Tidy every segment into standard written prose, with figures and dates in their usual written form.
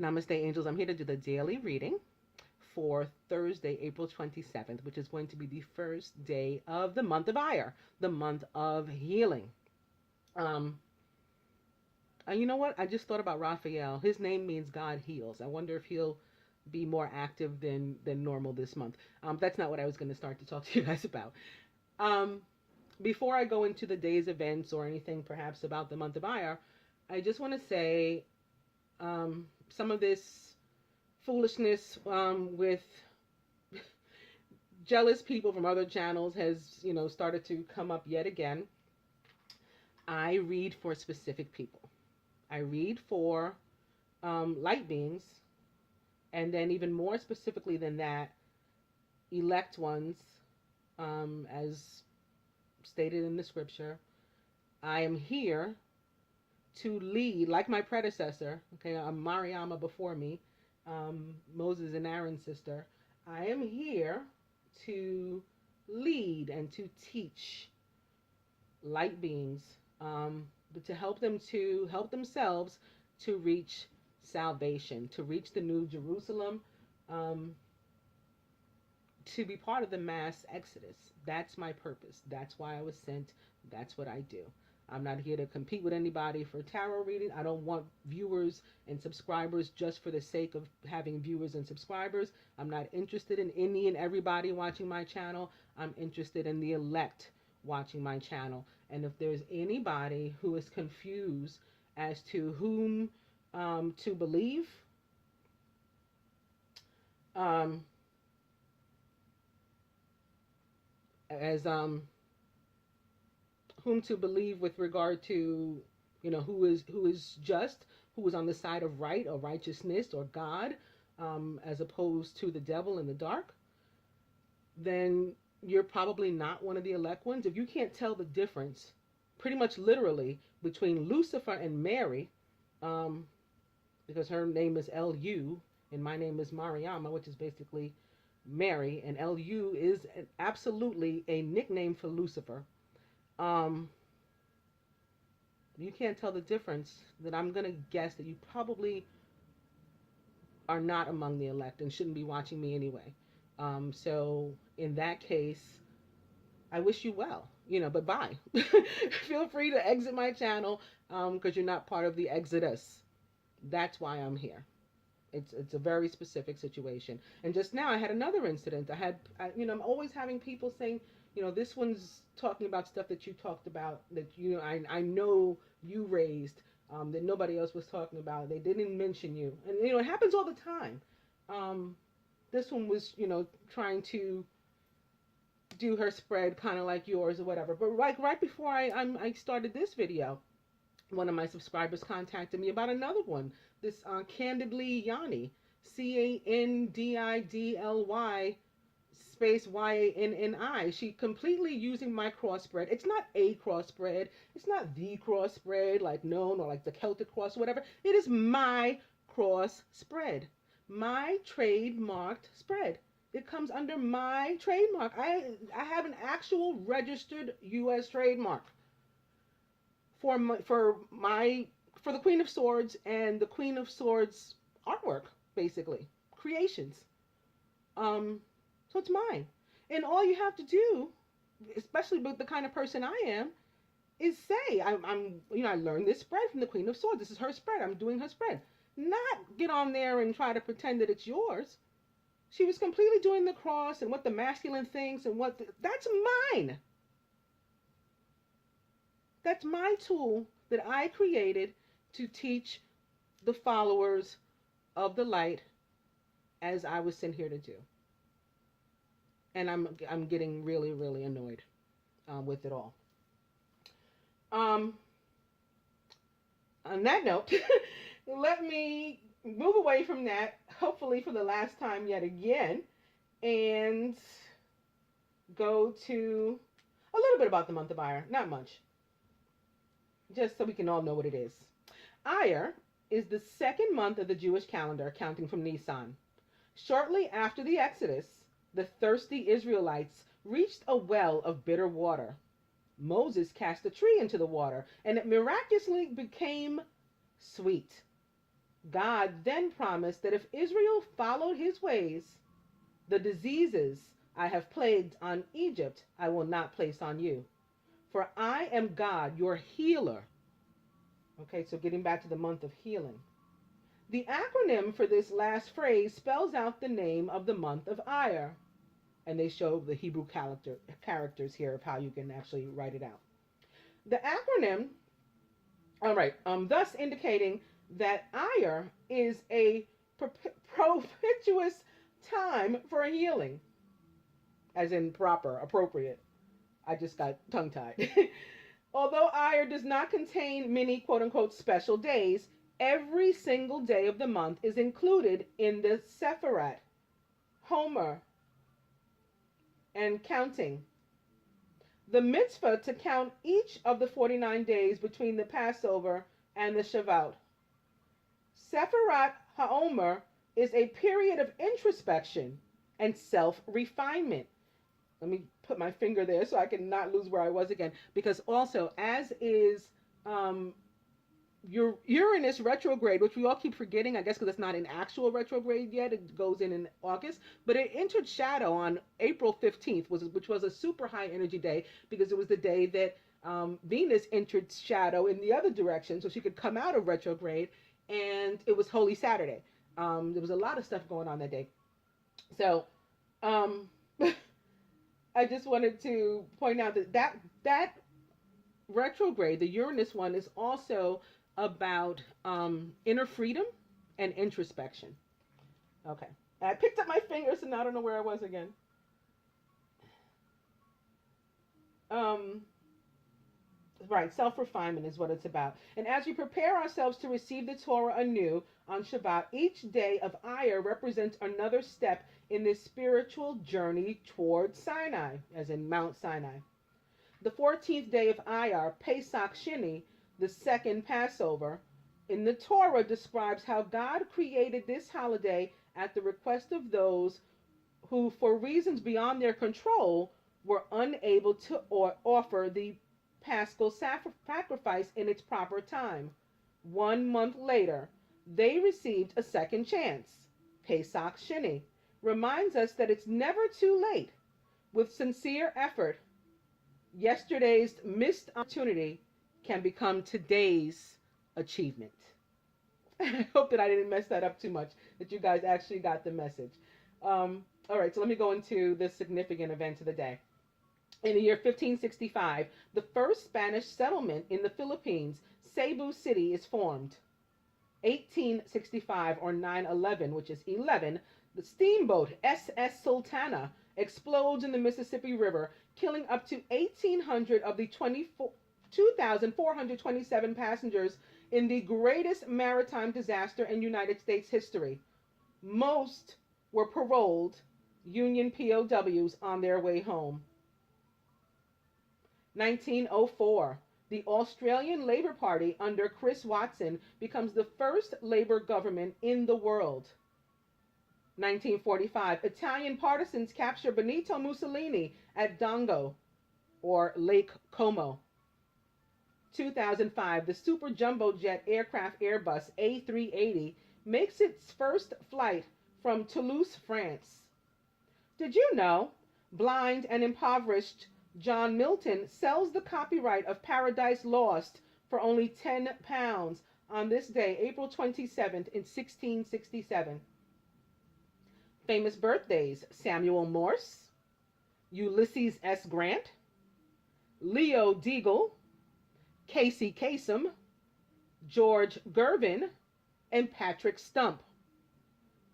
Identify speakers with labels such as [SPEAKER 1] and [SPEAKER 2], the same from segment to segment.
[SPEAKER 1] Namaste, angels. I'm here to do the daily reading for Thursday, April 27th, which is going to be the first day of the month of Iyar, the month of healing. And you know what? I just thought about Raphael. His name means God heals. I wonder if he'll be more active than normal this month. That's not what I was going to start to talk to you guys about. Before I go into the day's events or anything perhaps about the month of Iyar, I just want to say some of this foolishness with jealous people from other channels has, started to come up yet again. I read for specific people. I read for light beings, and then even more specifically than that, elect ones, as stated in the scripture. I am here to lead, like my predecessor, okay, Mariama before me, Moses and Aaron's sister. I am here to lead and to teach light beings, to help themselves to reach salvation, to reach the New Jerusalem, to be part of the mass exodus. That's my purpose. That's why I was sent. That's what I do. I'm not here to compete with anybody for tarot reading. I don't want viewers and subscribers just for the sake of having viewers and subscribers. I'm not interested in any and everybody watching my channel. I'm interested in the elect watching my channel. And if there's anybody who is confused as to whom to believe, whom to believe with regard to, who is just, who is on the side of right or righteousness or God, as opposed to the devil in the dark, then you're probably not one of the elect ones. If you can't tell the difference, pretty much literally, between Lucifer and Mary, because her name is Lu and my name is Mariama, which is basically Mary, and Lu is absolutely a nickname for Lucifer. You can't tell the difference, then I'm going to guess that you probably are not among the elect and shouldn't be watching me anyway. So in that case, I wish you well, but bye. Feel free to exit my channel, because you're not part of the exodus. That's why I'm here. It's a very specific situation. And just now I had another incident. I'm always having people saying, this one's talking about stuff that you talked about, that, I know you raised, that nobody else was talking about. They didn't mention you. And, it happens all the time. This one was, trying to do her spread kind of like yours or whatever. But right before I started this video, one of my subscribers contacted me about another one. This Candidly Yanni, Candidly space YANNI. She completely using my cross spread. It's not a cross spread. It's not the cross spread like known or like the Celtic cross or whatever. It is my cross spread. My trademarked spread. It comes under my trademark. I have an actual registered U.S. trademark for the Queen of Swords and the Queen of Swords artwork, basically creations. So it's mine, and all you have to do, especially with the kind of person I am, is say I learned this spread from the Queen of Swords. This is her spread. I'm doing her spread. Not get on there and try to pretend that it's yours. She was completely doing the cross and what the masculine thinks and that's mine. That's my tool that I created to teach the followers of the light as I was sent here to do. And I'm getting really, really annoyed with it all. On that note, let me move away from that, hopefully for the last time yet again, and go to a little bit about the month of Iyar. Not much. Just so we can all know what it is. Iyar is the second month of the Jewish calendar, counting from Nisan. Shortly after the Exodus, the thirsty Israelites reached a well of bitter water. Moses cast a tree into the water, and it miraculously became sweet. God then promised that if Israel followed his ways, the diseases I have plagued on Egypt, I will not place on you. For I am God, your healer. Okay, so getting back to the month of healing. The acronym for this last phrase spells out the name of the month of Iyar. And they show the Hebrew characters here of how you can actually write it out. The acronym, all right, thus indicating that Iyar is a propitious time for healing, as in proper, appropriate. I just got tongue-tied. Although Iyar does not contain many quote-unquote special days, every single day of the month is included in the Sephirat, Homer, and counting. The mitzvah to count each of the 49 days between the Passover and the Shavuot. Sephirat HaOmer is a period of introspection and self-refinement. Let me put my finger there so I can not lose where I was again. Because also, as is your Uranus retrograde, which we all keep forgetting, I guess because it's not an actual retrograde yet. It goes in August. But it entered shadow on April 15th, which was a super high energy day because it was the day that Venus entered shadow in the other direction so she could come out of retrograde. And it was Holy Saturday. There was a lot of stuff going on that day. So I just wanted to point out that retrograde, the Uranus one, is also about inner freedom and introspection. Okay. I picked up my fingers and now I don't know where I was again. Right, self-refinement is what it's about. And as we prepare ourselves to receive the Torah anew on Shabbat, each day of Iyar represents another step in this spiritual journey toward Sinai, as in Mount Sinai. The 14th day of Iyar, Pesach Sheni, the second Passover, in the Torah describes how God created this holiday at the request of those who, for reasons beyond their control, were unable to offer the Paschal sacrifice in its proper time. 1 month later, they received a second chance. Pesach Sheni reminds us that it's never too late. With sincere effort, yesterday's missed opportunity can become today's achievement. I hope that I didn't mess that up too much, that you guys actually got the message. All right, so let me go into the significant events of the day. In the year 1565, the first Spanish settlement in the Philippines, Cebu City, is formed. 1865, or 9/11, which is 11, the steamboat SS Sultana explodes in the Mississippi River, killing up to 1,800 of the 2,427 passengers in the greatest maritime disaster in United States history. Most were paroled Union POWs on their way home. 1904, the Australian Labour Party under Chris Watson becomes the first Labour government in the world. 1945, Italian partisans capture Benito Mussolini at Dongo, or Lake Como. 2005, the super jumbo jet aircraft Airbus A380 makes its first flight from Toulouse, France. Did you know blind and impoverished John Milton sells the copyright of Paradise Lost for only £10 on this day, April 27th, in 1667. Famous birthdays: Samuel Morse, Ulysses S. Grant, Leo Deagle, Casey Kasem, George Gervin, and Patrick Stump.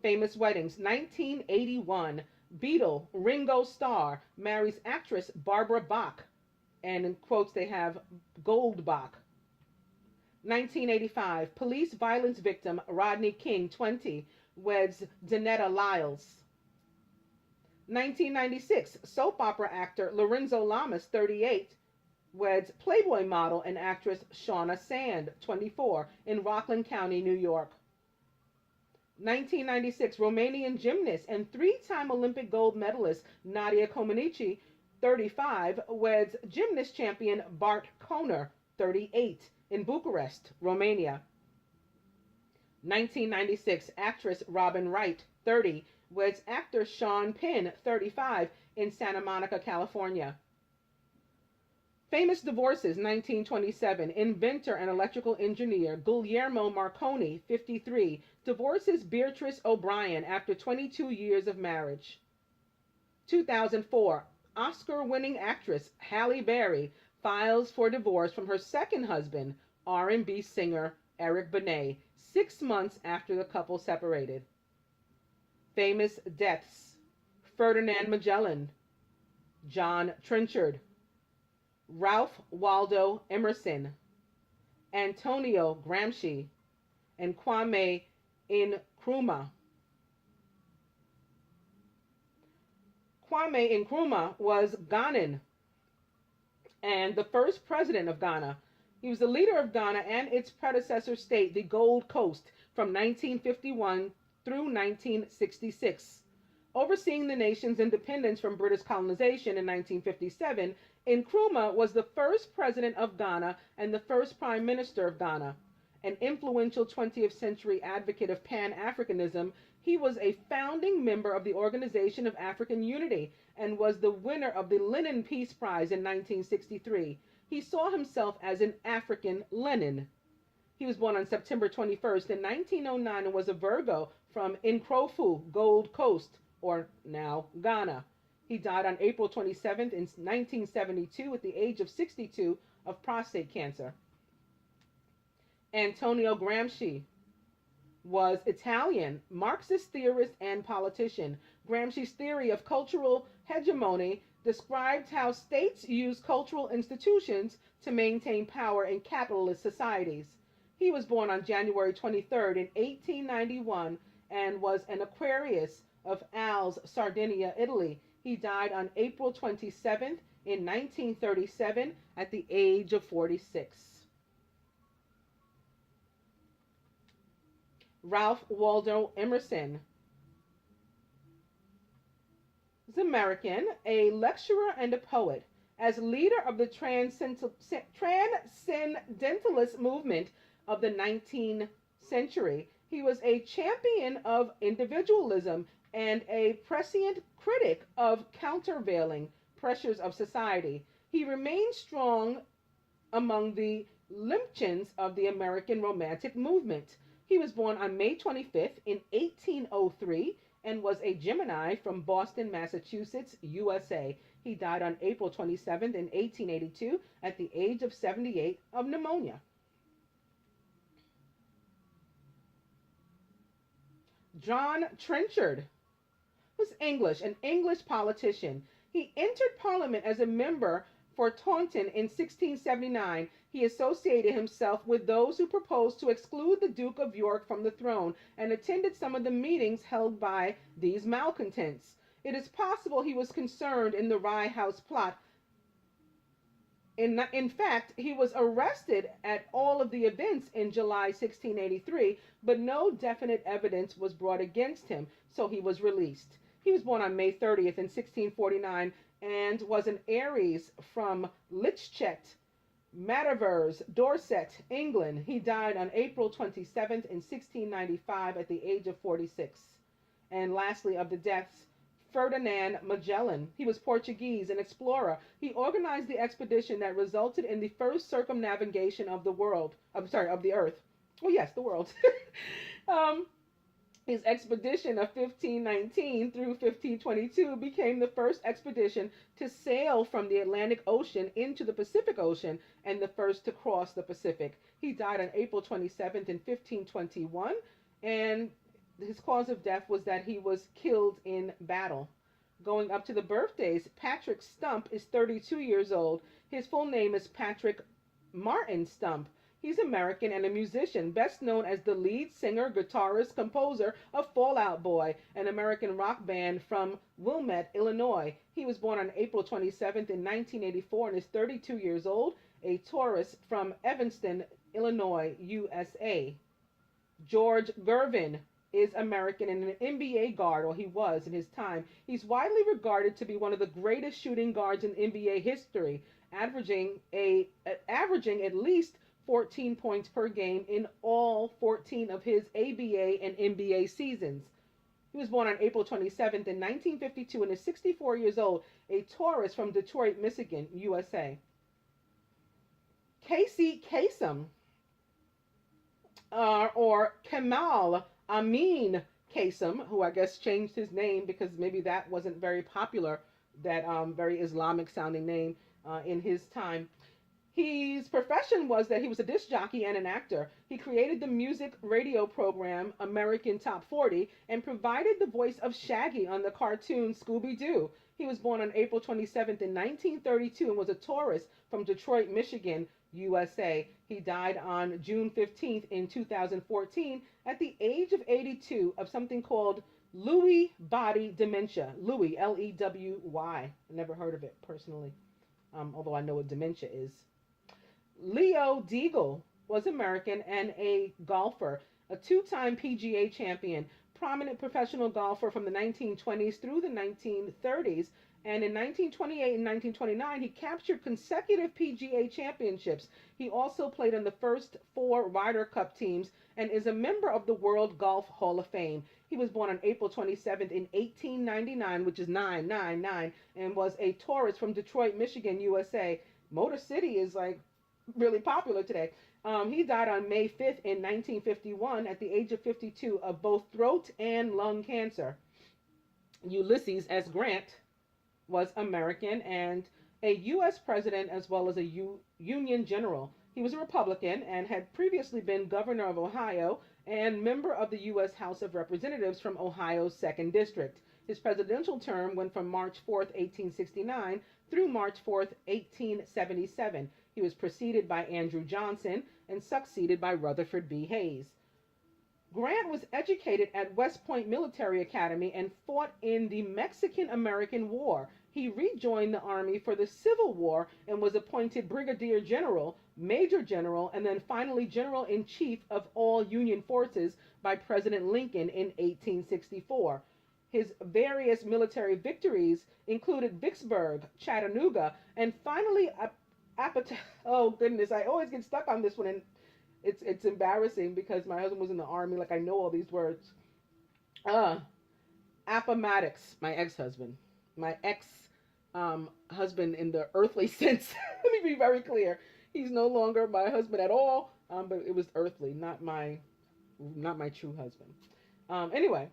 [SPEAKER 1] Famous weddings: 1981, Beatle Ringo Starr marries actress Barbara Bach, and in quotes they have Goldbach. 1985, police violence victim Rodney King, 20, weds Danetta Lyles. 1996, soap opera actor Lorenzo Lamas, 38, weds Playboy model and actress Shauna Sand, 24, in Rockland County, New York. 1996, Romanian gymnast and three-time Olympic gold medalist Nadia Comaneci, 35, weds gymnast champion Bart Conner, 38, in Bucharest, Romania. 1996, actress Robin Wright, 30, weds actor Sean Penn, 35, in Santa Monica, California. Famous divorces, 1927. Inventor and electrical engineer Guglielmo Marconi, 53, divorces Beatrice O'Brien after 22 years of marriage. 2004. Oscar-winning actress Halle Berry files for divorce from her second husband, R&B singer Eric Benet, 6 months after the couple separated. Famous deaths: Ferdinand Magellan, John Trenchard, Ralph Waldo Emerson, Antonio Gramsci, and Kwame Nkrumah. Kwame Nkrumah was Ghanan and the first president of Ghana. He was the leader of Ghana and its predecessor state, the Gold Coast, from 1951 through 1966. Overseeing the nation's independence from British colonization in 1957, Nkrumah was the first president of Ghana and the first prime minister of Ghana. An influential 20th century advocate of Pan-Africanism, he was a founding member of the Organization of African Unity and was the winner of the Lenin Peace Prize in 1963. He saw himself as an African Lenin. He was born on September 21st in 1909 and was a Virgo from Nkrofu, Gold Coast, or now Ghana. He died on April 27th in 1972 at the age of 62 of prostate cancer. Antonio Gramsci was Italian, Marxist theorist and politician. Gramsci's theory of cultural hegemony described how states use cultural institutions to maintain power in capitalist societies. He was born on January 23rd in 1891 and was an Aquarius of Als, Sardinia, Italy. He died on April 27th in 1937 at the age of 46. Ralph Waldo Emerson is American, a lecturer and a poet. As leader of the transcendentalist movement of the 19th century, he was a champion of individualism and a prescient critic of countervailing pressures of society. He remained strong among the limpchins of the American Romantic movement. He was born on May 25th in 1803 and was a Gemini from Boston, Massachusetts, USA. He died on April 27th in 1882 at the age of 78 of pneumonia. John Trenchard was English, an English politician. He entered Parliament as a member for Taunton in 1679. He associated himself with those who proposed to exclude the Duke of York from the throne and attended some of the meetings held by these malcontents. It is possible he was concerned in the Rye House plot. In fact, he was arrested at all of the events in July 1683, but no definite evidence was brought against him, so he was released. He was born on May 30th in 1649 and was an Aries from Lichchet, Matavers, Dorset, England. He died on April 27th in 1695 at the age of 46. And lastly, of the deaths, Ferdinand Magellan. He was Portuguese, an explorer. He organized the expedition that resulted in the first circumnavigation of the world. Of the Earth. Oh yes, the world. His expedition of 1519 through 1522 became the first expedition to sail from the Atlantic Ocean into the Pacific Ocean and the first to cross the Pacific. He died on April 27th in 1521, and his cause of death was that he was killed in battle. Going up to the birthdays, Patrick Stump is 32 years old. His full name is Patrick Martin Stump. He's American and a musician, best known as the lead singer, guitarist, composer of Fall Out Boy, an American rock band from Wilmette, Illinois. He was born on April 27th in 1984 and is 32 years old, a Taurus from Evanston, Illinois, USA. George Gervin is American and an NBA guard, or he was in his time. He's widely regarded to be one of the greatest shooting guards in NBA history, averaging at least 14 points per game in all 14 of his ABA and NBA seasons. He was born on April 27th in 1952 and is 64 years old, a tourist from Detroit, Michigan, USA. Casey Kasem, or Kemal Amin Kasem, who I guess changed his name because maybe that wasn't very popular, that very Islamic sounding name in his time. His profession was that he was a disc jockey and an actor. He created the music radio program American Top 40 and provided the voice of Shaggy on the cartoon Scooby-Doo. He was born on April 27th in 1932 and was a tourist from Detroit, Michigan, USA. He died on June 15th in 2014 at the age of 82 of something called Lewy body dementia. Lewy, Lewy. Never heard of it personally, although I know what dementia is. Leo Deagle was American and a golfer, a two-time PGA champion, prominent professional golfer from the 1920s through the 1930s, and in 1928 and 1929 he captured consecutive PGA championships. He also played on the first 4 Ryder Cup teams and is a member of the World Golf Hall of Fame. He was born on April 27th in 1899, which is 999, and was a tourist from Detroit, Michigan, USA. Motor City is like really popular today. He died on May 5th in 1951 at the age of 52 of both throat and lung cancer. Ulysses S. Grant was American and a U.S. president as well as a Union general. He was a Republican and had previously been governor of Ohio and member of the U.S. House of Representatives from Ohio's 2nd District. His presidential term went from March 4th, 1869 through March 4th, 1877. He was preceded by Andrew Johnson and succeeded by Rutherford B. Hayes. Grant was educated at West Point Military Academy and fought in the Mexican-American War. He rejoined the Army for the Civil War and was appointed Brigadier General, Major General, and then finally General-in-Chief of all Union forces by President Lincoln in 1864. His various military victories included Vicksburg, Chattanooga, and finally oh goodness, I always get stuck on this one, and it's embarrassing because my husband was in the Army, like I know all these words. Appomattox, my ex-husband. My ex-husband in the earthly sense. Let me be very clear. He's no longer my husband at all, but it was earthly, not my true husband. Anyway,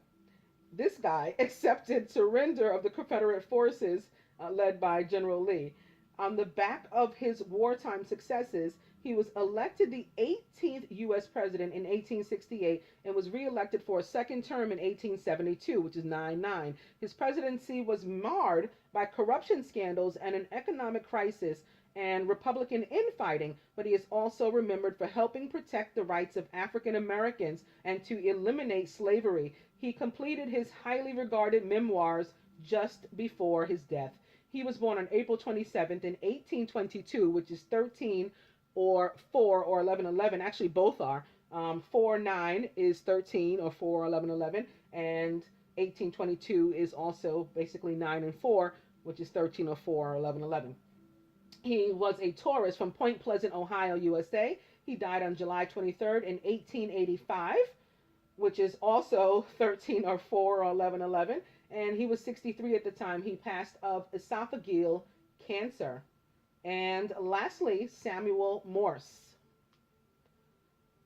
[SPEAKER 1] this guy accepted surrender of the Confederate forces led by General Lee. On the back of his wartime successes, he was elected the 18th U.S. president in 1868 and was reelected for a second term in 1872, which is 9-9. His presidency was marred by corruption scandals and an economic crisis and Republican infighting, but he is also remembered for helping protect the rights of African Americans and to eliminate slavery. He completed his highly regarded memoirs just before his death. He was born on April 27th in 1822, which is 13 or 4 or 1111. Actually, both are. 4-9 is 13 or 4 or 1111, and 1822 is also basically 9 and 4, which is 13 or 4 or 1111. He was a tourist from Point Pleasant, Ohio, USA. He died on July 23rd in 1885, which is also 13 or 4 or 1111. And he was 63 at the time. He passed of esophageal cancer. And lastly, Samuel Morse.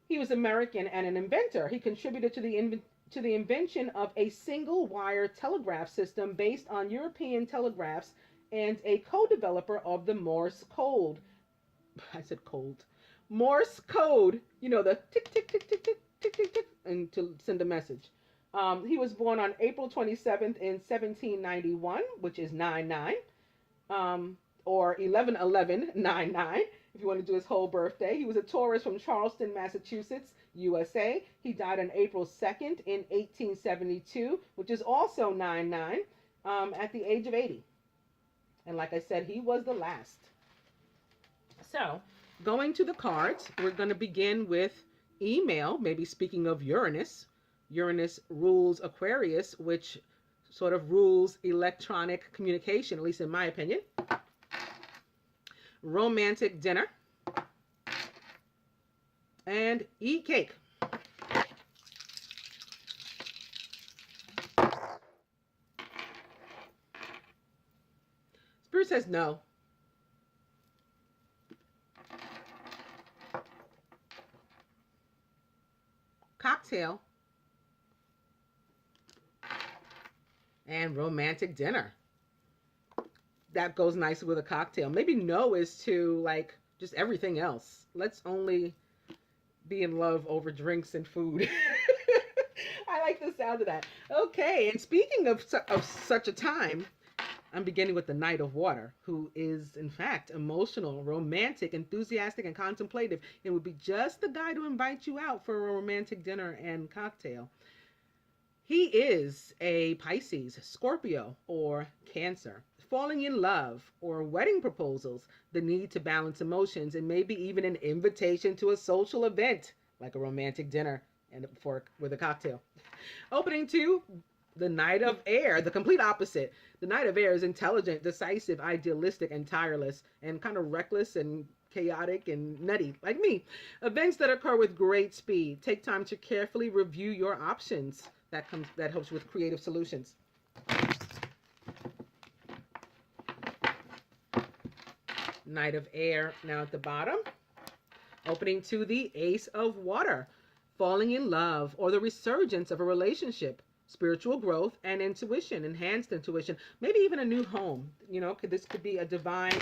[SPEAKER 1] He was American and an inventor. He contributed to the invention of a single-wire telegraph system based on European telegraphs and a co-developer of the Morse code. I said cold. Morse code, you know, the tick, tick, tick, tick, tick, tick, tick, tick, and to send a message. He was born on April 27th in 1791, which is 9-9, or 11-11-9-9, if you want to do his whole birthday. He was a tourist from Charleston, Massachusetts, USA. He died on April 2nd in 1872, which is also 9-9, at the age of 80. And like I said, he was the last. So, going to the cards, we're going to begin with email, maybe speaking of Uranus. Uranus rules Aquarius, which sort of rules electronic communication, at least in my opinion. Romantic dinner. and eat cake. Spirit says no. Cocktail and romantic dinner. That goes nicely with a cocktail. Maybe no is to like just everything else. Let's only be in love over drinks and food. I like the sound of that. Okay, and speaking of such a time, I'm beginning with the Knight of Water, who is, in fact, emotional, romantic, enthusiastic, and contemplative. It would be just the guy to invite you out for a romantic dinner and cocktail. He is a Pisces, Scorpio, or Cancer. Falling in love or wedding proposals, the need to balance emotions, and maybe even an invitation to a social event like a romantic dinner and with a cocktail. Opening to the Knight of Air, the complete opposite. The Knight of Air is intelligent, decisive, idealistic, and tireless, and kind of reckless and chaotic and nutty, like me. Events that occur with great speed. Take time to carefully review your options. That helps with creative solutions. Knight of Air now at the bottom. Opening to the Ace of Water. Falling in love or the resurgence of a relationship. Spiritual growth and intuition, enhanced intuition, maybe even a new home. You know, this could be a divine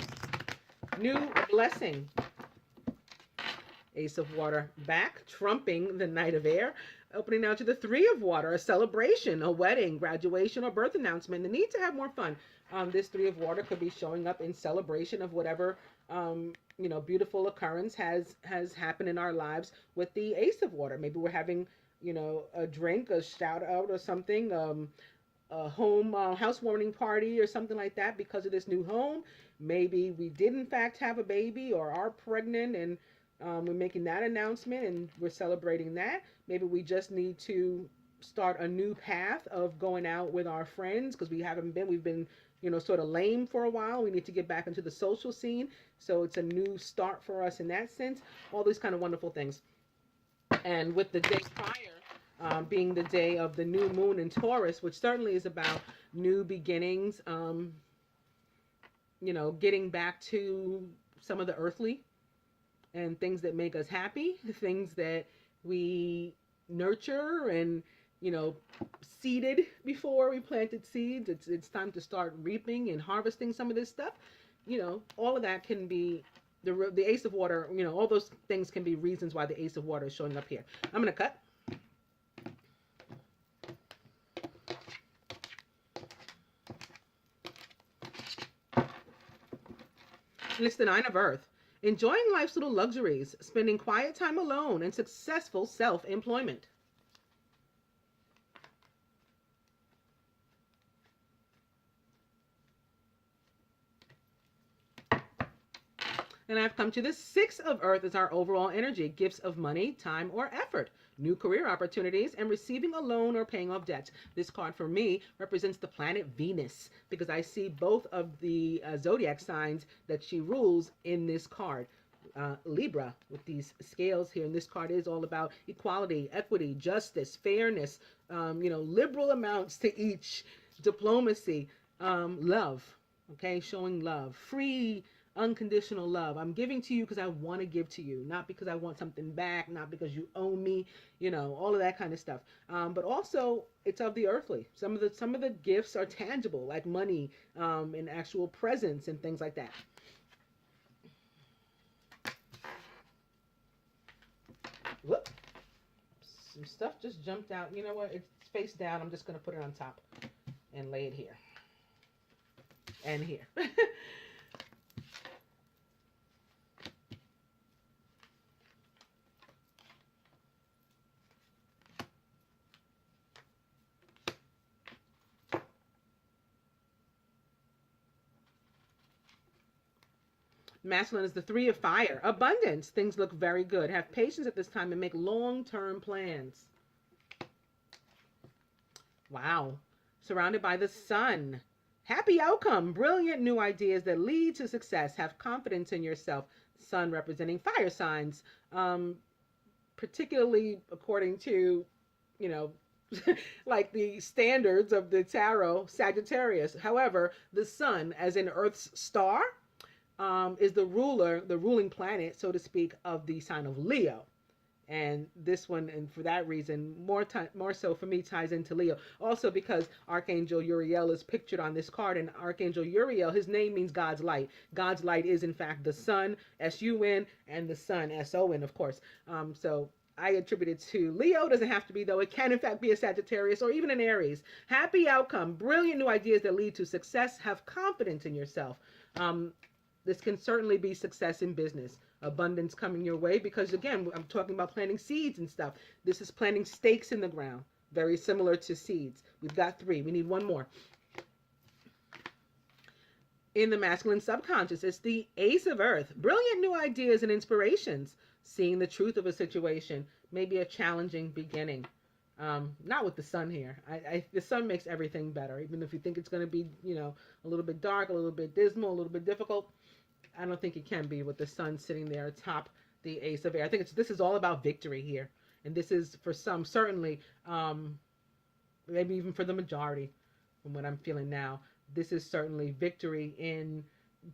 [SPEAKER 1] new blessing. Ace of Water back, trumping the Knight of Air. Opening now to the Three of Water, a celebration, a wedding, graduation, or birth announcement. The need to have more fun. This Three of Water could be showing up in celebration of whatever beautiful occurrence has happened in our lives with the Ace of Water. Maybe we're having a drink, a shout out or something, a home housewarming party or something like that because of this new home. Maybe we did in fact have a baby or are pregnant and we're making that announcement and we're celebrating that. Maybe we just need to start a new path of going out with our friends because we've been sort of lame for a while. We need to get back into the social scene. So it's a new start for us in that sense. All these kind of wonderful things. And with the day prior being the day of the new moon in Taurus, which certainly is about new beginnings, getting back to some of the earthly and things that make us happy, things that we nurture and, seeded before we planted seeds. It's time to start reaping and harvesting some of this stuff. All of that can be the Ace of Water, all those things can be reasons why the Ace of Water is showing up here. I'm going to cut. And it's the Nine of Earth. Enjoying life's little luxuries, spending quiet time alone, and successful self-employment. And I've come to the Six of Earth as our overall energy, gifts of money, time, or effort, new career opportunities, and receiving a loan or paying off debts. This card for me represents the planet Venus because I see both of the zodiac signs that she rules in this card. Libra with these scales here, and this card is all about equality, equity, justice, fairness, liberal amounts to each, diplomacy, love, okay, showing love, free, unconditional love. I'm giving to you because I want to give to you, not because I want something back, not because you owe me, all of that kind of stuff. But also it's of the earthly. Some of the gifts are tangible, like money, and actual presents and things like that. Whoop. Some stuff just jumped out. You know what? It's face down. I'm just going to put it on top and lay it here and here. Masculine is the Three of Fire. Abundance. Things look very good. Have patience at this time and make long-term plans. Wow. Surrounded by the Sun. Happy outcome. Brilliant new ideas that lead to success. Have confidence in yourself. Sun representing fire signs. particularly according to, you know, like the standards of the tarot, Sagittarius. However, the sun, as in Earth's star, is the ruler, the ruling planet, so to speak, of the sign of Leo. And this one, and for that reason, more so for me, ties into Leo. Also because Archangel Uriel is pictured on this card, and Archangel Uriel, his name means God's light. God's light is in fact the sun, S-U-N, and the sun, S-O-N, of course. So I attribute it to Leo. Doesn't have to be, though. It can in fact be a Sagittarius or even an Aries. Happy outcome, brilliant new ideas that lead to success. Have confidence in yourself. This can certainly be success in business. Abundance coming your way, because again, I'm talking about planting seeds and stuff. This is planting stakes in the ground, very similar to seeds. We've got 3. We need 1 more. In the masculine subconscious, it's the Ace of Earth. Brilliant new ideas and inspirations. Seeing the truth of a situation, maybe a challenging beginning. Not with the sun here. The sun makes everything better, even if you think it's going to be, a little bit dark, a little bit dismal, a little bit difficult. I don't think it can be with the sun sitting there atop the Ace of Air. I think this is all about victory here. And this is, for some, certainly, maybe even for the majority, from what I'm feeling now, this is certainly victory in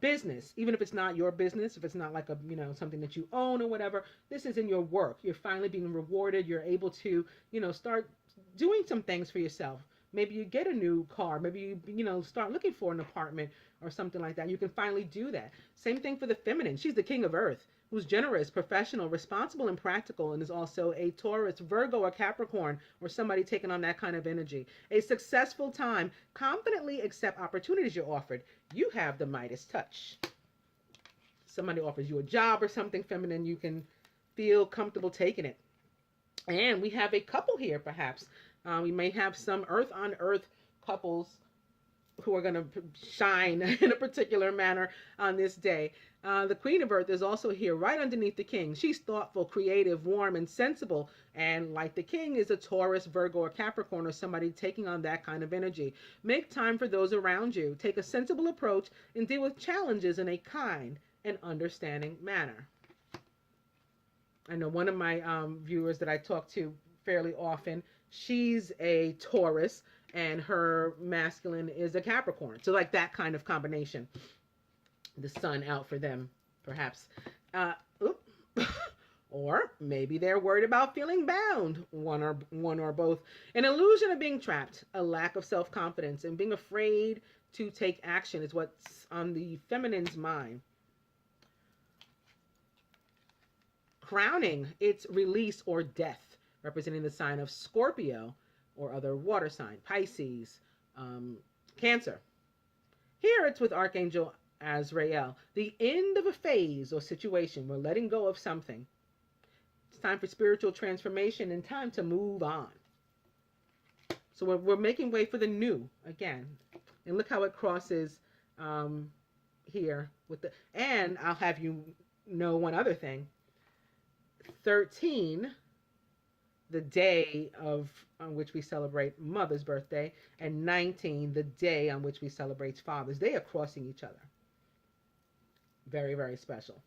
[SPEAKER 1] business. Even if it's not your business, if it's not like something that you own or whatever, this is in your work. You're finally being rewarded. You're able to, start doing some things for yourself. Maybe you get a new car. Maybe you, start looking for an apartment or something like that. You can finally do that. Same thing for the feminine. She's the king of Earth, who's generous, professional, responsible, and practical, and is also a Taurus, Virgo, or Capricorn, or somebody taking on that kind of energy. A successful time. Confidently accept opportunities you're offered. You have the Midas touch. Somebody offers you a job or something feminine, you can feel comfortable taking it. And we have a couple here, perhaps. We may have some earth-on-earth couples who are going to shine in a particular manner on this day. The Queen of Earth is also here right underneath the King. She's thoughtful, creative, warm, and sensible. And like the King is a Taurus, Virgo, or Capricorn, or somebody taking on that kind of energy. Make time for those around you. Take a sensible approach and deal with challenges in a kind and understanding manner. I know one of my viewers that I talk to fairly often, she's a Taurus and her masculine is a Capricorn. So like that kind of combination. The sun out for them, perhaps. Or maybe they're worried about feeling bound, one or both. An illusion of being trapped, a lack of self-confidence, and being afraid to take action is what's on the feminine's mind. Crowning, it's release or death, representing the sign of Scorpio or other water sign, Pisces, Cancer. Here it's with Archangel Azrael, the end of a phase or situation. We're letting go of something. It's time for spiritual transformation and time to move on. So we're making way for the new again. And look how it crosses here with the, and I'll have you know one other thing. 13, the day on which we celebrate Mother's birthday, and 19, the day on which we celebrate Father's. They are crossing each other. Very, very special.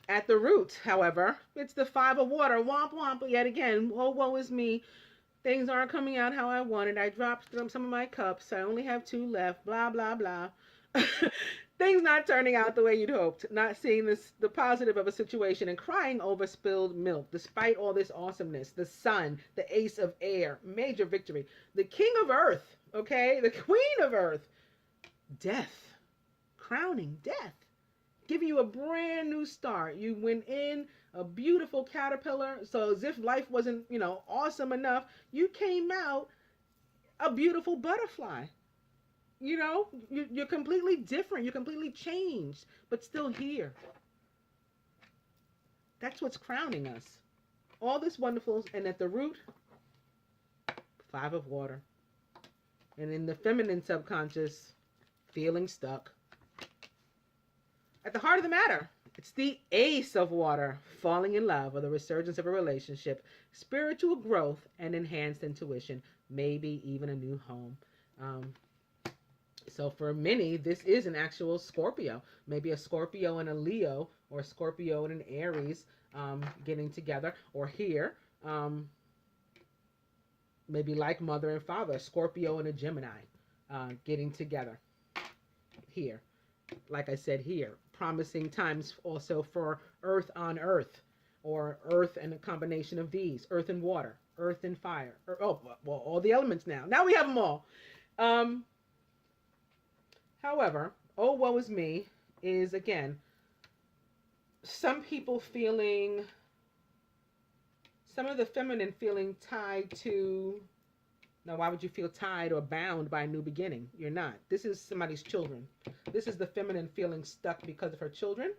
[SPEAKER 1] At the root, however, it's the 5 of water. Womp womp. Yet again, oh, woe is me. Things aren't coming out how I wanted. I dropped some of my cups. I only have 2 left. Blah, blah, blah. Things not turning out the way you'd hoped. Not seeing the positive of a situation and crying over spilled milk. Despite all this awesomeness. The sun, the Ace of Air. Major victory. The King of Earth. Okay? The Queen of Earth. Death. Crowning death. Giving you a brand new start. You went in a beautiful caterpillar. So as if life wasn't, awesome enough, you came out a beautiful butterfly. You're completely different. You're completely changed, but still here. That's what's crowning us. All this wonderful, and at the root, 5 of water. And in the feminine subconscious, feeling stuck. At the heart of the matter, it's the Ace of Water, falling in love or the resurgence of a relationship, spiritual growth and enhanced intuition, maybe even a new home. So for many, this is an actual Scorpio, maybe a Scorpio and a Leo, or Scorpio and an Aries getting together, or here, maybe like mother and father, Scorpio and a Gemini getting together here. Like I said, here, promising times also for earth on earth, or earth and a combination of these, earth and water, earth and fire, or, oh, well, all the elements now. Now we have them all. However, oh, woe is me is, again, some people feeling, some of the feminine feeling tied to, now why would you feel tied or bound by a new beginning? You're not. This is somebody's children. This is the feminine feeling stuck because of her children,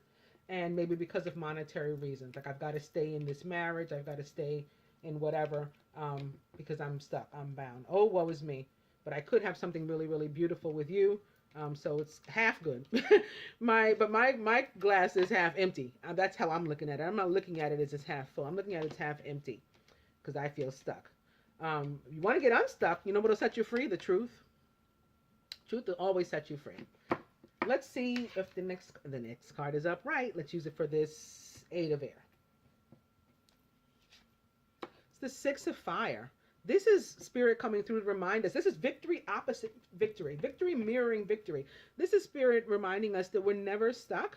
[SPEAKER 1] and maybe because of monetary reasons. Like, I've got to stay in this marriage, I've got to stay in whatever, because I'm stuck, I'm bound. Oh, woe is me. But I could have something really, really beautiful with you. So it's half good. my glass is half empty. That's how I'm looking at it. I'm not looking at it as it's half full. I'm looking at it as half empty because I feel stuck. You want to get unstuck, you know what'll set you free? The truth. Truth will always set you free. Let's see if the next card is upright. Let's use it for this 8 of air. It's the 6 of fire. This is spirit coming through to remind us. This is victory opposite victory. Victory mirroring victory. This is spirit reminding us that we're never stuck.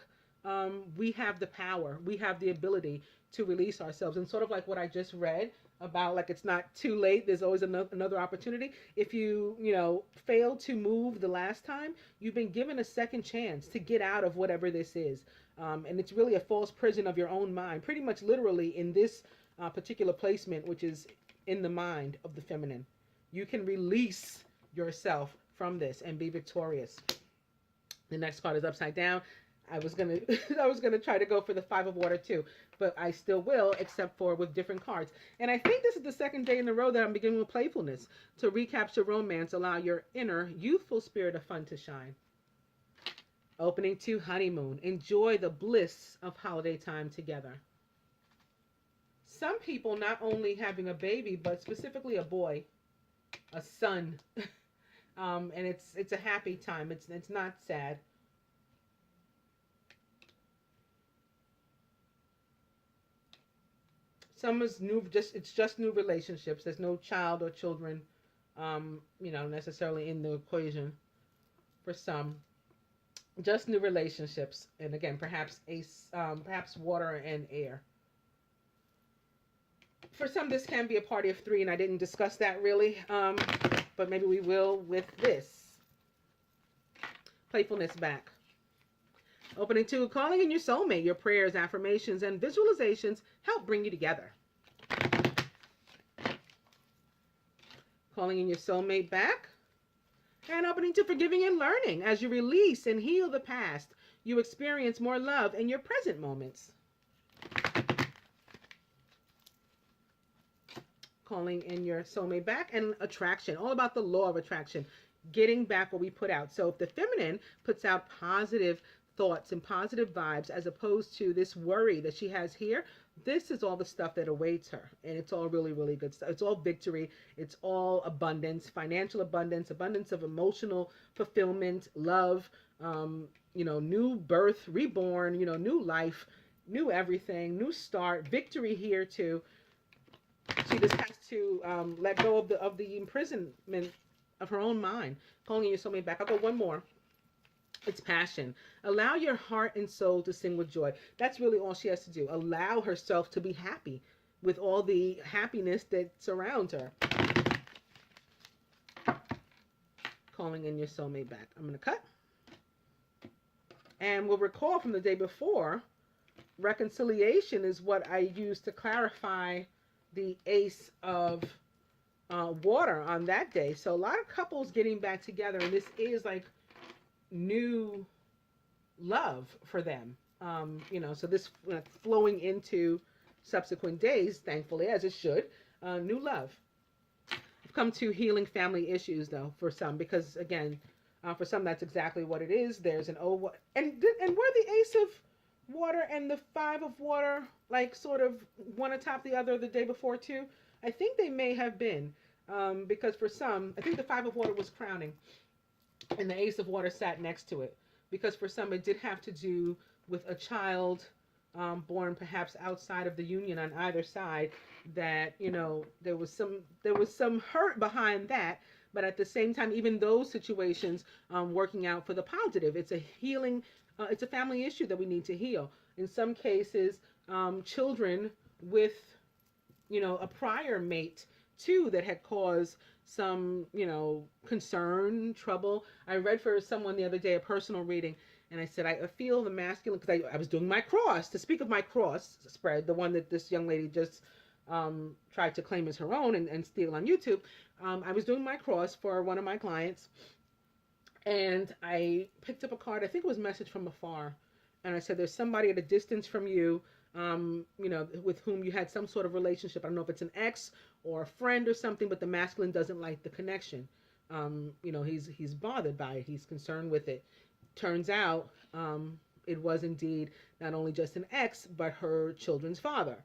[SPEAKER 1] We have the power. We have the ability to release ourselves. And sort of like what I just read about, like, it's not too late. There's always another opportunity. If you failed to move the last time, you've been given a second chance to get out of whatever this is. And it's really a false prison of your own mind. Pretty much literally in this particular placement, which is in the mind of the feminine. You can release yourself from this and be victorious. The next card is upside down. I was gonna try to go for the 5 of water too, but I still will, except for with different cards. And I think this is the second day in a row that I'm beginning with playfulness. To recapture romance, allow your inner youthful spirit of fun to shine. Opening 2, honeymoon. Enjoy the bliss of holiday time together. Some people not only having a baby, but specifically a boy, a son, and it's a happy time. It's not sad. Some is new. It's just new relationships. There's no child or children, necessarily in the equation. For some, just new relationships, and again, perhaps water and air. For some, this can be a party of 3, and I didn't discuss that really, but maybe we will with this. Playfulness back. Opening 2, calling in your soulmate. Your prayers, affirmations, and visualizations help bring you together. Calling in your soulmate back. And opening 2, forgiving and learning. As you release and heal the past, you experience more love in your present moments. Calling in your soulmate back, and attraction, all about the law of attraction, getting back what we put out. So if the feminine puts out positive thoughts and positive vibes as opposed to this worry that she has here, this is all the stuff that awaits her, and it's all really, really good stuff. It's all victory. It's all abundance, financial abundance, abundance of emotional fulfillment, love, new birth, reborn, new life, new everything, new start, victory here too. She just has to let go of the imprisonment of her own mind. Calling in your soulmate back. I'll go one more. It's passion. Allow your heart and soul to sing with joy. That's really all she has to do. Allow herself to be happy with all the happiness that surrounds her. Calling in your soulmate back. I'm going to cut. And we'll recall from the day before, reconciliation is what I used to clarify the Ace of water on that day. So a lot of couples getting back together, and this is like new love for them. So this flowing into subsequent days, thankfully, as it should, new love. I've come to healing family issues, though, for some, because, again, for some, that's exactly what it is. There's an and where the Ace of water and the 5 of water, like, sort of one atop the other the day before too. I think they may have been, because for some, I think the 5 of water was crowning and the Ace of water sat next to it, because for some it did have to do with a child born perhaps outside of the union on either side, that there was some hurt behind that, but at the same time, even those situations working out for the positive. It's a healing. It's a family issue that we need to heal. In some cases, children with a prior mate too that had caused some concern, trouble. I read for someone the other day a personal reading, and I said I feel the masculine, because I was doing my cross, to speak of my cross spread, the one that this young lady just tried to claim as her own and steal on YouTube. I was doing my cross for one of my clients, and I picked up a card. I think it was Message from Afar, and I said, "There's somebody at a distance from you, with whom you had some sort of relationship. I don't know if it's an ex or a friend or something, but the masculine doesn't like the connection. He's bothered by it. He's concerned with it." Turns out, it was indeed not only just an ex, but her children's father.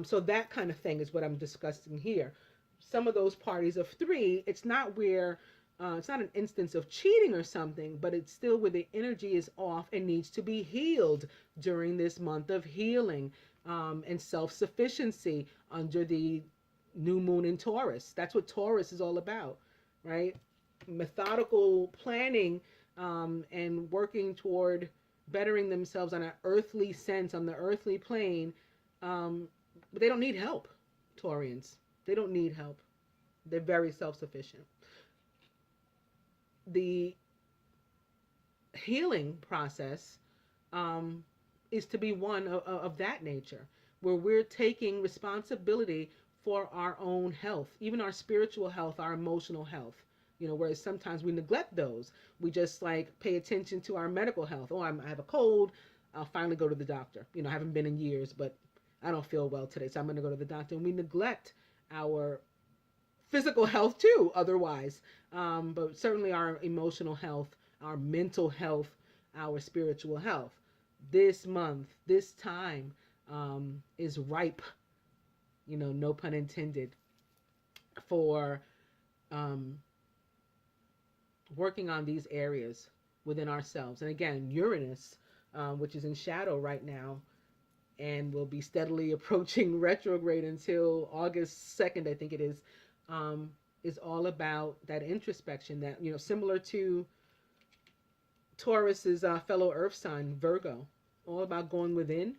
[SPEAKER 1] So that kind of thing is what I'm discussing here. Some of those parties of three, it's not an instance of cheating or something, but it's still where the energy is off and needs to be healed during this month of healing, and self-sufficiency under the new moon in Taurus. That's what Taurus is all about, right? Methodical planning, and working toward bettering themselves on an earthly sense, on the earthly plane. But they don't need help, Taurians. They don't need help. They're very self-sufficient. The healing process is to be one of that nature, where we're taking responsibility for our own health, even our spiritual health, our emotional health. Whereas sometimes we neglect those. We just pay attention to our medical health. Oh, I have a cold. I'll finally go to the doctor. I haven't been in years, but I don't feel well today, so I'm going to go to the doctor. And we neglect our physical health too, otherwise. But certainly our emotional health, our mental health, our spiritual health. This month, this time, is ripe, no pun intended, for working on these areas within ourselves. And again, Uranus, which is in shadow right now, and will be steadily approaching retrograde until August 2nd, I think it is all about that introspection, that, similar to Taurus's fellow earth sign, Virgo, all about going within,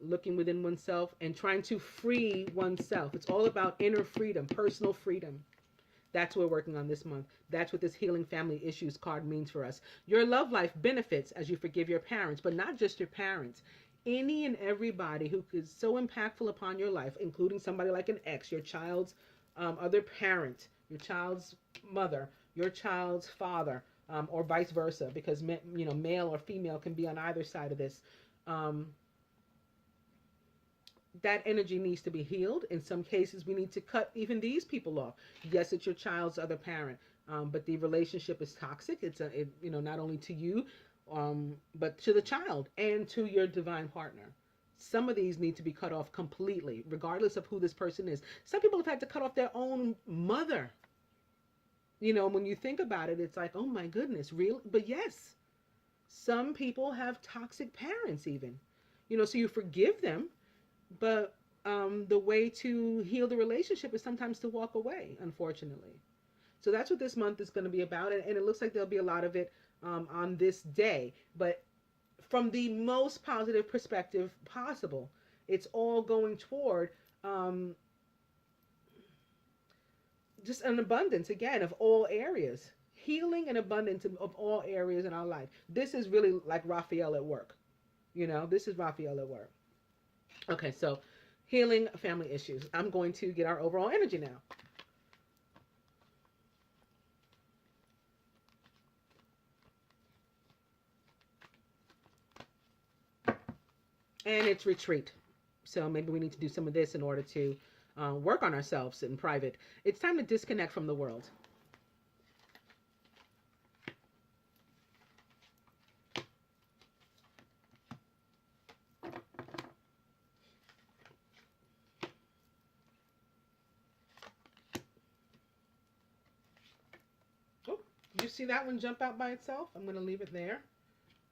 [SPEAKER 1] looking within oneself and trying to free oneself. It's all about inner freedom, personal freedom. That's what we're working on this month. That's what this Healing Family Issues card means for us. Your love life benefits as you forgive your parents, but not just your parents. Any and everybody who is so impactful upon your life, including somebody like an ex, your child's other parent, your child's mother, your child's father, or vice versa, because male or female can be on either side of this. That energy needs to be healed. In some cases, we need to cut even these people off. Yes, it's your child's other parent, but the relationship is toxic. It's not only to you, but to the child and to your divine partner. Some of these need to be cut off completely, regardless of who this person is. Some people have had to cut off their own mother. When you think about it, it's like, oh my goodness, real? But yes, some people have toxic parents even. So you forgive them. But the way to heal the relationship is sometimes to walk away, unfortunately. So that's what this month is going to be about. And it looks like there'll be a lot of it on this day. But from the most positive perspective possible, it's all going toward just an abundance, again, of all areas. Healing and abundance of all areas in our life. This is really like Raphael at work. This is Raphael at work. Okay, so healing family issues. I'm going to get our overall energy now. And it's retreat. So maybe we need to do some of this in order to work on ourselves in private. It's time to disconnect from the world. You see that one jump out by itself? I'm going to leave it there.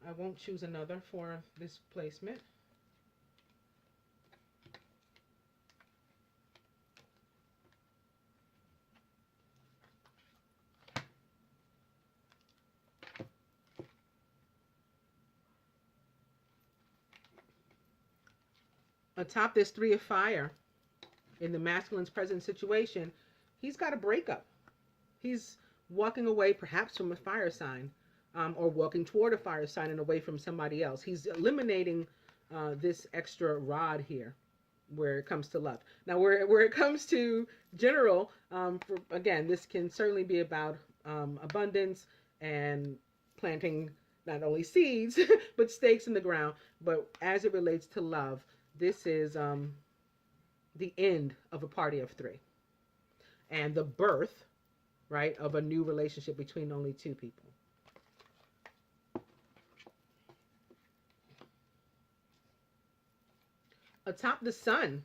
[SPEAKER 1] I won't choose another for this placement. Atop this 3 of fire in the masculine's present situation, he's got a breakup. He's walking away perhaps from a fire sign, or walking toward a fire sign and away from somebody else. He's eliminating this extra rod here where it comes to love. Now, where it comes to general, again, this can certainly be about abundance and planting not only seeds, but stakes in the ground. But as it relates to love, this is the end of a party of 3 and the birth, right, of a new relationship between only 2 people. Atop the sun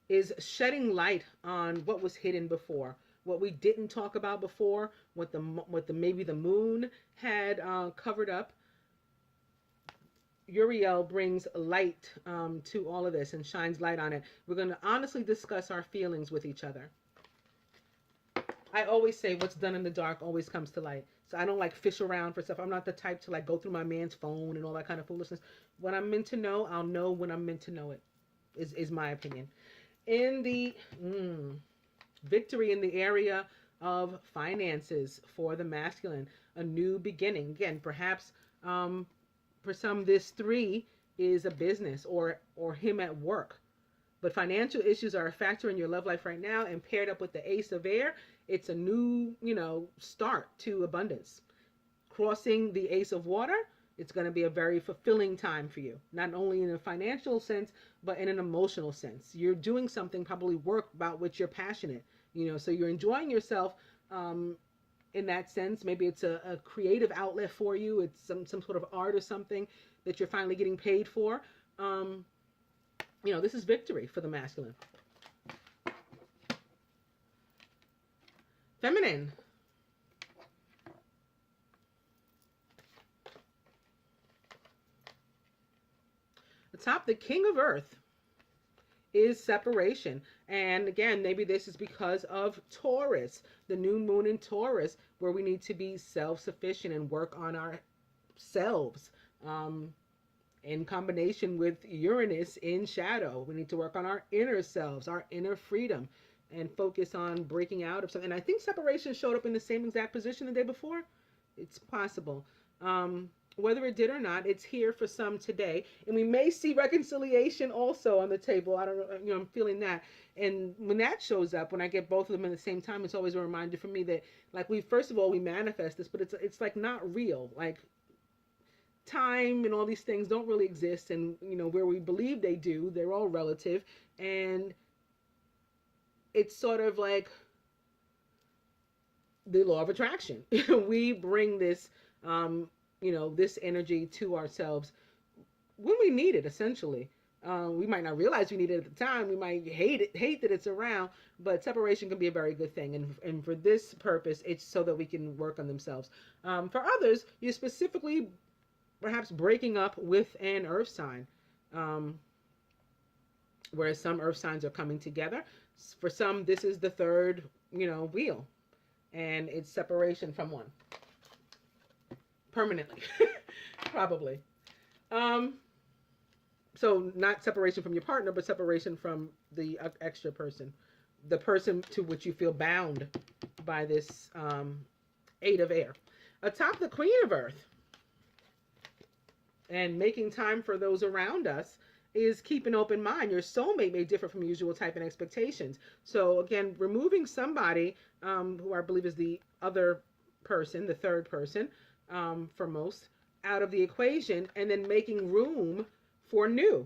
[SPEAKER 1] is shedding light on what was hidden before, what we didn't talk about before, what the maybe the moon had covered up. Uriel brings light to all of this and shines light on it. We're going to honestly discuss our feelings with each other. I always say what's done in the dark always comes to light. So I don't like fish around for stuff. I'm not the type to like go through my man's phone and all that kind of foolishness. When I'm meant to know, I'll know when I'm meant to know it, is my opinion. In the victory in the area of finances for the masculine, a new beginning. Again, perhaps for some, this 3 is a business or him at work. But financial issues are a factor in your love life right now, and paired up with the Ace of Air, it's a new, start to abundance. Crossing the Ace of Water, it's going to be a very fulfilling time for you, not only in a financial sense, but in an emotional sense. You're doing something, probably work about which you're passionate, so you're enjoying yourself in that sense. Maybe it's a creative outlet for you. It's some sort of art or something that you're finally getting paid for. This is victory for the masculine. Feminine. Atop the King of Earth is separation. And again, maybe this is because of Taurus, the new moon in Taurus, where we need to be self-sufficient and work on ourselves. In combination with Uranus in shadow, we need to work on our inner selves, our inner freedom, and focus on breaking out of something. And I think separation showed up in the same exact position the day before. It's possible. Whether it did or not, it's here for some today. And we may see reconciliation also on the table. I don't know, I'm feeling that. And when that shows up, when I get both of them at the same time, it's always a reminder for me that, like, first of all, we manifest this, but it's like not real. Like, time and all these things don't really exist. And, where we believe they do, they're all relative. And it's sort of like the law of attraction. We bring this, this energy to ourselves when we need it, essentially. We might not realize we need it at the time. We might hate that it's around, but separation can be a very good thing. And for this purpose, it's so that we can work on themselves. For others, you're specifically perhaps breaking up with an earth sign, whereas some earth signs are coming together. For some, this is the third, wheel, and it's separation from one. Permanently, probably. So not separation from your partner, but separation from the extra person, the person to which you feel bound by this 8 of Air. Atop the Queen of Earth, and making time for those around us, is keep an open mind. Your soulmate may differ from usual type and expectations. So again, removing somebody who I believe is the other person, the third person for most, out of the equation, and then making room for new.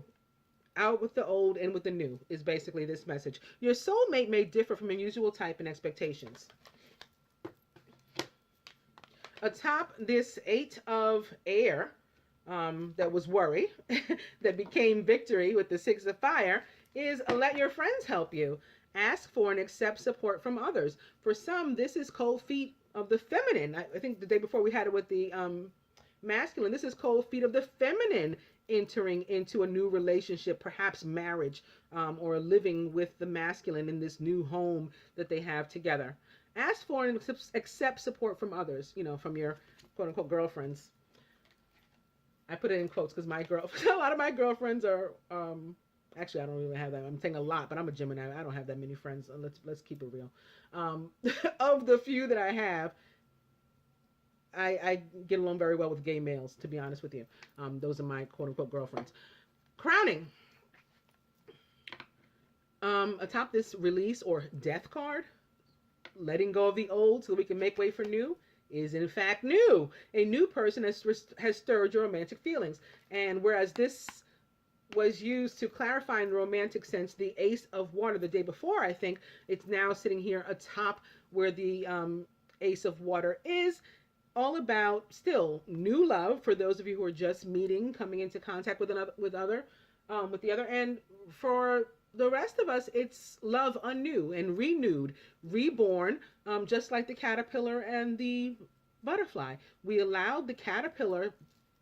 [SPEAKER 1] Out with the old and with the new is basically this message. Your soulmate may differ from your usual type and expectations. Atop this 8 of Air, that was worry, that became victory with the 6 of Fire, is let your friends help you. Ask for and accept support from others. For some, this is cold feet of the feminine. I think the day before we had it with the masculine. This is cold feet of the feminine entering into a new relationship, perhaps marriage, or living with the masculine in this new home that they have together. Ask for and accept support from others, from your quote-unquote girlfriends. I put it in quotes because a lot of my girlfriends are, actually, I don't even have that. I'm saying a lot, but I'm a Gemini. I don't have that many friends. Let's keep it real. Um, of the few that I have, I get along very well with gay males, to be honest with you. Those are my quote unquote girlfriends. Crowning. Atop this release or death card, letting go of the old so we can make way for new is in fact new. A new person has stirred your romantic feelings. And whereas this was used to clarify in the romantic sense the Ace of Water the day before, I think it's now sitting here atop where the Ace of Water is, all about still new love for those of you who are just meeting, coming into contact with the other, and for the rest of us, it's love anew and renewed, reborn, just like the caterpillar and the butterfly. We allowed the caterpillar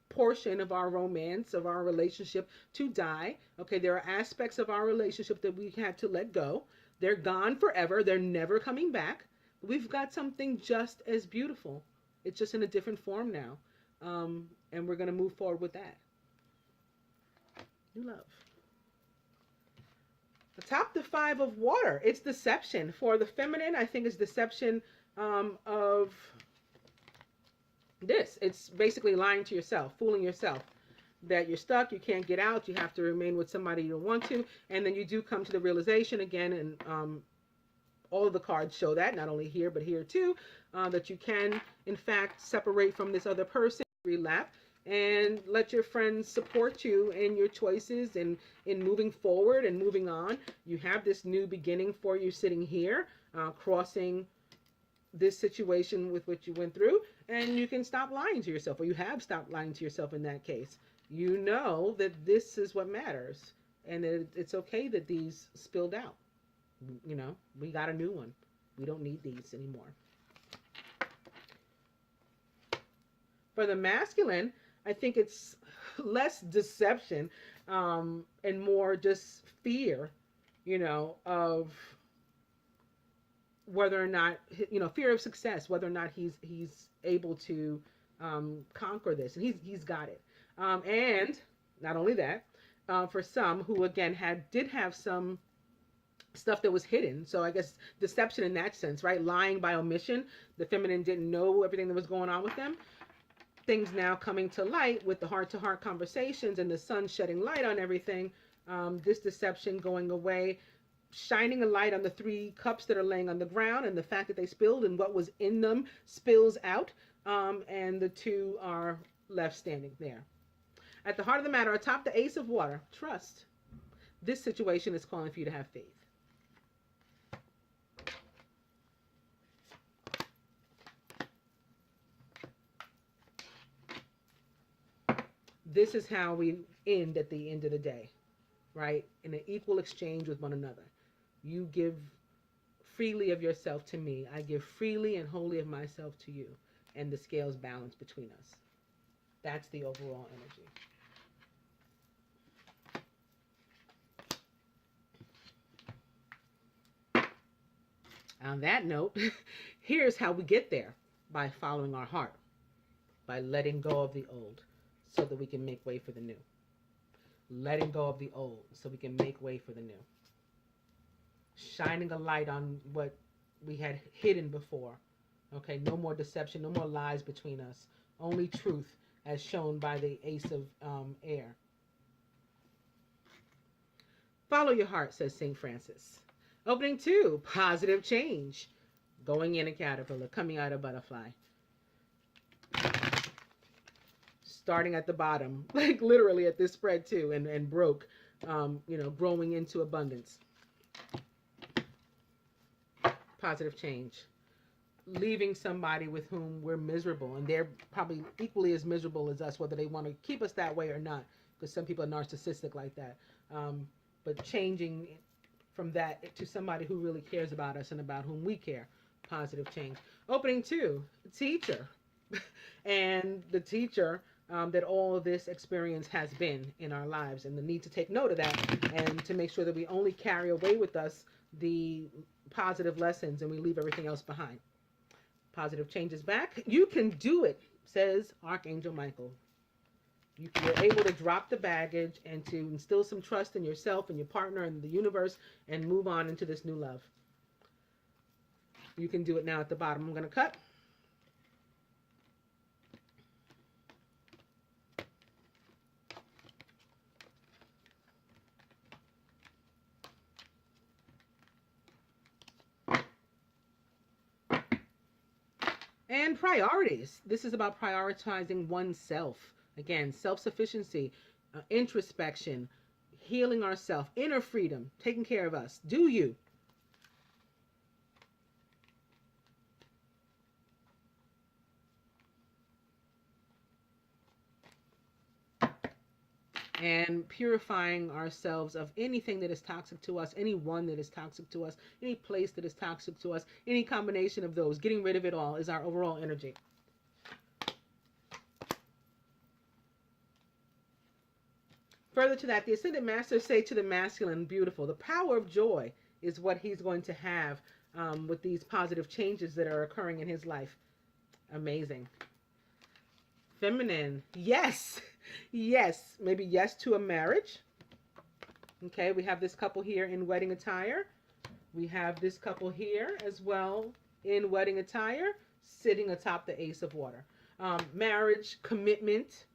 [SPEAKER 1] portion of our romance, of our relationship to die. Okay, there are aspects of our relationship that we had to let go. They're gone forever. They're never coming back. We've got something just as beautiful. It's just in a different form now. And we're going to move forward with that. New love. Atop the Five of Water, it's deception. For the feminine, I think it's deception of this. It's basically lying to yourself, fooling yourself that you're stuck, you can't get out, you have to remain with somebody you don't want to, and then you do come to the realization again, and all of the cards show that, not only here but here too, that you can in fact separate from this other person, relapse, and let your friends support you in your choices and in moving forward and moving on. You have this new beginning for you sitting here, crossing this situation with what you went through, and you can stop lying to yourself, or you have stopped lying to yourself in that case. You know that this is what matters, and it's okay that these spilled out. You know, we got a new one. We don't need these anymore. For the masculine, I think it's less deception and more just fear, you know, of whether or not, you know, fear of success, whether or not he's able to conquer this, and he's got it. And not only that, for some who again did have some stuff that was hidden. So I guess deception in that sense, right? Lying by omission. The feminine didn't know everything that was going on with them. Things now coming to light with the heart-to-heart conversations and the sun shedding light on everything. This deception going away, shining a light on the 3 cups that are laying on the ground and the fact that they spilled and what was in them spills out, and the 2 are left standing there. At the heart of the matter, atop the Ace of Water, trust. This situation is calling for you to have faith. This is how we end at the end of the day, right? In an equal exchange with one another. You give freely of yourself to me. I give freely and wholly of myself to you. And the scales balance between us. That's the overall energy. On that note, here's how we get there. By following our heart. By letting go of the old. So that we can make way for the new. Letting go of the old so we can make way for the new. Shining a light on what we had hidden before. Okay, no more deception, no more lies between us. Only truth as shown by the Ace of Air. Follow your heart, says St. Francis. Opening 2, positive change. Going in a caterpillar, coming out a butterfly. Starting at the bottom, like literally at this spread too, and broke, you know, growing into abundance. Positive change. Leaving somebody with whom we're miserable, and they're probably equally as miserable as us, whether they want to keep us that way or not, because some people are narcissistic like that. But changing from that to somebody who really cares about us and about whom we care. Positive change. Opening 2, teacher. And the teacher that all of this experience has been in our lives, and the need to take note of that and to make sure that we only carry away with us the positive lessons and we leave everything else behind. Positive changes back. You can do it, says Archangel Michael. You're able to drop the baggage and to instill some trust in yourself and your partner and the universe and move on into this new love. You can do it now at the bottom. I'm going to cut. And priorities. This is about prioritizing oneself. Again, self-sufficiency, introspection, healing ourselves, inner freedom, taking care of us. Do you? And purifying ourselves of anything that is toxic to us, anyone that is toxic to us, any place that is toxic to us, any combination of those. Getting rid of it all is our overall energy. Further to that, the Ascended Masters say to the masculine, beautiful, the power of joy is what he's going to have with these positive changes that are occurring in his life. Amazing. Feminine, yes, yes, maybe yes to a marriage. Okay, we have this couple here in wedding attire. We have this couple here as well in wedding attire, sitting atop the Ace of Water. Marriage, commitment,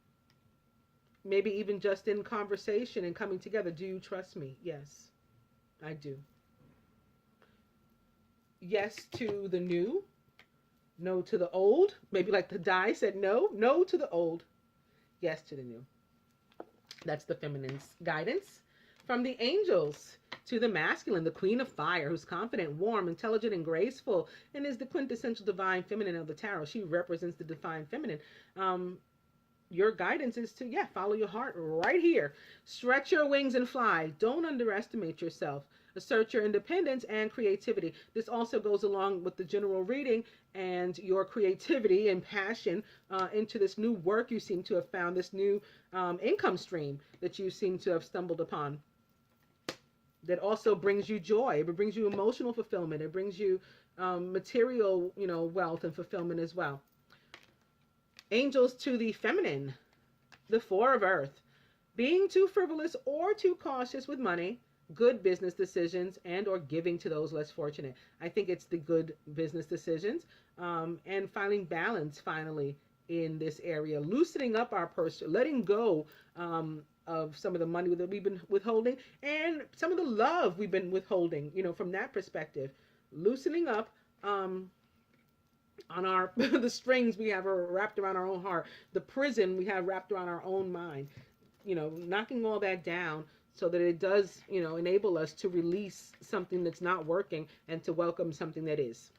[SPEAKER 1] maybe even just in conversation and coming together. Do you trust me? Yes, I do. Yes to the new. No to the old. Maybe like the die said no. No to the old. Yes to the new. That's the feminine's guidance. From the angels to the masculine, the Queen of Fire, who's confident, warm, intelligent, and graceful, and is the quintessential divine feminine of the tarot. She represents the divine feminine. Your guidance is to, follow your heart right here. Stretch your wings and fly. Don't underestimate yourself. Assert your independence and creativity. This also goes along with the general reading and your creativity and passion into this new work you seem to have found, this new income stream that you seem to have stumbled upon. That also brings you joy. It brings you emotional fulfillment. It brings you material, wealth and fulfillment as well. Angels to the feminine, the Four of Earth. Being too frivolous or too cautious with money, good business decisions, and or giving to those less fortunate. I think it's the good business decisions and finding balance finally in this area. Loosening up our purse, letting go of some of the money that we've been withholding and some of the love we've been withholding, from that perspective. Loosening up on our the strings we have wrapped around our own heart, the prison we have wrapped around our own mind, knocking all that down so that it does, enable us to release something that's not working and to welcome something that is.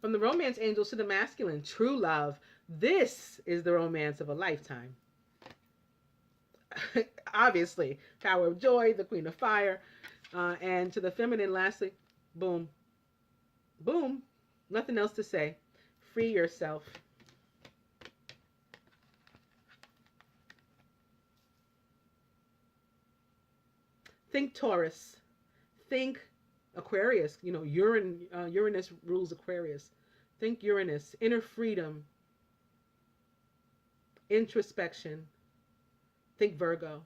[SPEAKER 1] From the romance angels to the masculine, true love. This is the romance of a lifetime. Obviously, power of joy, the Queen of Fire, and to the feminine, lastly, boom, boom. Nothing else to say. Free yourself. Think Taurus. Think Aquarius. Uranus rules Aquarius. Think Uranus. Inner freedom. Introspection. Think Virgo.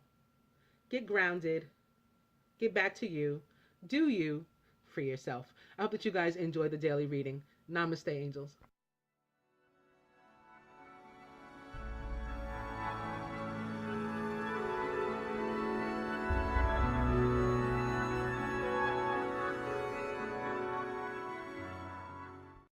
[SPEAKER 1] Get grounded. Get back to you. Do you. Free yourself. I hope that you guys enjoy the daily reading. Namaste, angels.